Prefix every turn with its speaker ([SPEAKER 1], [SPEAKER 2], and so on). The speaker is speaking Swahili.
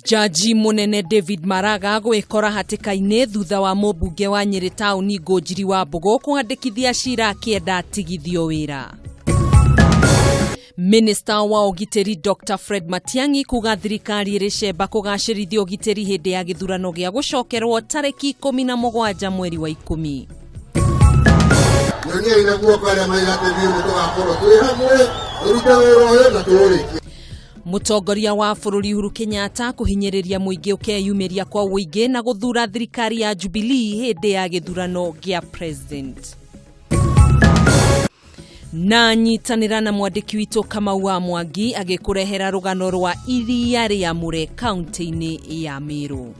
[SPEAKER 1] Jaji munene David Maraga gwikora hatikaine thutha wa mũmbunge wa Nyeri taũni Ngũnjiri wa Mbogo kũandĩkithia cira akienda atigithio wĩra. Minister wa ũgitĩri Dr. Fred Matiang'i kuga thirikari ĩrĩcemba kũgacĩrithia ũgitĩri hĩndĩ ya gĩthurano gĩa gũcokerwo tarĩki 17 mweri wa 10. Mũtongoria wa bũrũri Uhuru Kenyatta kũhinyĩrĩria mũingĩ ũkeyumĩria kwa ũingĩ na gũthura thirikari ya Jubilee hĩndĩ ya gĩthurano gĩa president. Na nyitanĩra na mwandĩki witũ Kamau wa Mwangi agĩkũrehera rũgano rwa iria rĩa Mure kaunti-inĩ ya Meru.